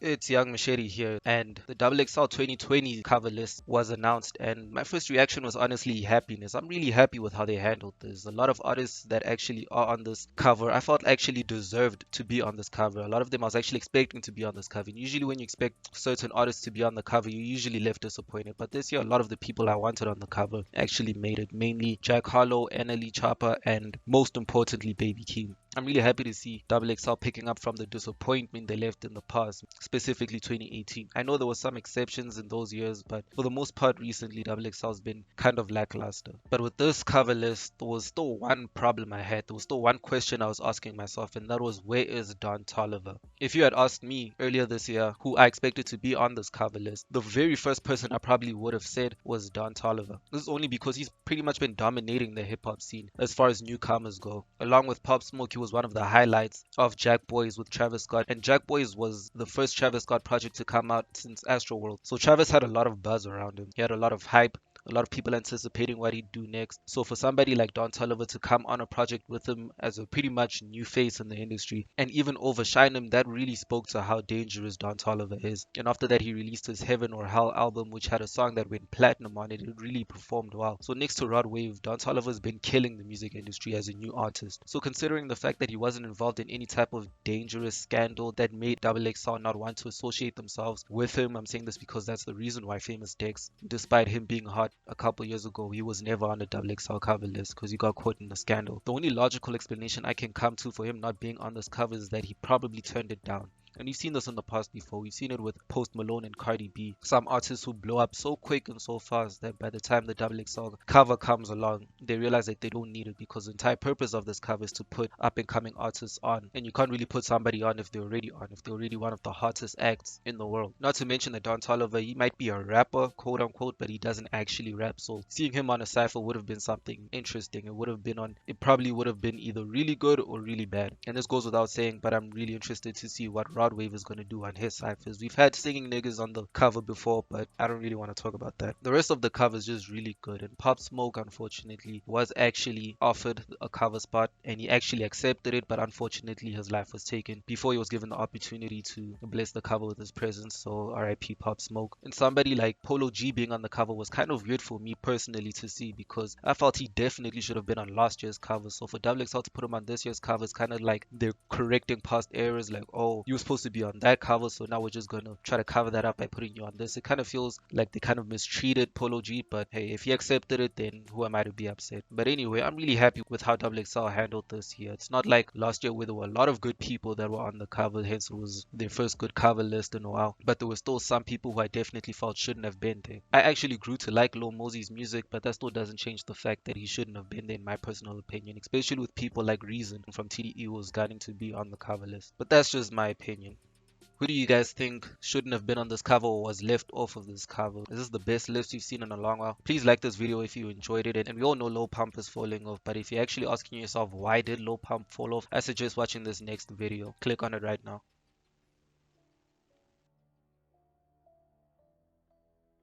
It's Young Machete here, and the XXL 2020 cover list was announced, and my first reaction was honestly happiness. I'm really happy with how they handled this. A lot of artists that actually are on this cover, I felt actually deserved to be on this cover. A lot of them I was actually expecting to be on this cover. And usually, when you expect certain artists to be on the cover, you're usually left disappointed. But this year, a lot of the people I wanted on the cover actually made it. Mainly Jack Harlow, Annalie Chopper, and most importantly, Baby Keem. I'm really happy to see XXL picking up from the disappointment they left in the past, specifically 2018. I know there were some exceptions in those years, but for the most part, recently XXL has been kind of lackluster. But with this cover list, there was still one problem I had. There was still one question I was asking myself, and that was, where is Don Toliver? If you had asked me earlier this year who I expected to be on this cover list, the very first person I probably would have said was Don Toliver. This is only because he's pretty much been dominating the hip hop scene as far as newcomers go. Along with Pop Smoke, he was one of the highlights of Jack Boys with Travis Scott, and Jack Boys was the first Travis Scott project to come out since Astroworld. So Travis had a lot of buzz around him. He had a lot of hype, a lot of people anticipating what he'd do next. So for somebody like Don Toliver to come on a project with him as a pretty much new face in the industry and even overshine him, that really spoke to how dangerous Don Toliver is. And after that, he released his Heaven or Hell album, which had a song that went platinum on it. It really performed well. So next to Rod Wave, Don Toliver's been killing the music industry as a new artist. So considering the fact that he wasn't involved in any type of dangerous scandal that made XXL not want to associate themselves with him, I'm saying this because that's the reason why Famous Dex, despite him being hot a couple years ago, he was never on the XXL cover list because he got caught in a scandal. The only logical explanation I can come to for him not being on this cover is that he probably turned it down. And we've seen this in the past before. We've seen it with Post Malone and Cardi B. Some artists who blow up so quick and so fast that by the time the XXL cover comes along, they realize that they don't need it because the entire purpose of this cover is to put up and coming artists on. And you can't really put somebody on if they're already on, if they're already one of the hottest acts in the world. Not to mention that Don Toliver, he might be a rapper, quote unquote, but he doesn't actually rap. So seeing him on a cypher would have been something interesting. It probably would have been either really good or really bad. And this goes without saying, but I'm really interested to see what Rod Wave is going to do on his cyphers. We've had singing niggas on the cover before, but I don't really want to talk about that. The rest of the cover is just really good. And Pop Smoke, unfortunately, was actually offered a cover spot and he actually accepted it, but unfortunately his life was taken before he was given the opportunity to bless the cover with his presence. So RIP Pop Smoke. And somebody like Polo G being on the cover was kind of weird for me personally to see because I felt he definitely should have been on last year's cover. So for XXL to put him on this year's cover is kind of like they're correcting past errors, like, oh, you were supposed to be on that cover, so now we're just gonna try to cover that up by putting you on this. It kind of feels like they kind of mistreated Polo G, but hey, if he accepted it, then who am I to be upset? But anyway, I'm really happy with how XXL handled this year. It's not like last year where there were a lot of good people that were on the cover, hence it was their first good cover list in a while. But there were still some people who I definitely felt shouldn't have been there. I actually grew to like Lil Mosey's music, but that still doesn't change the fact that he shouldn't have been there in my personal opinion, especially with people like Reason from TDE who was getting to be on the cover list. But that's just my opinion. Who do you guys think shouldn't have been on this cover or was left off of this cover? Is this the best list you've seen in a long while? Please like this video if you enjoyed it. And we all know Lil Pump is falling off, but if you're actually asking yourself why did Lil Pump fall off, I suggest watching this next video. Click on it right now.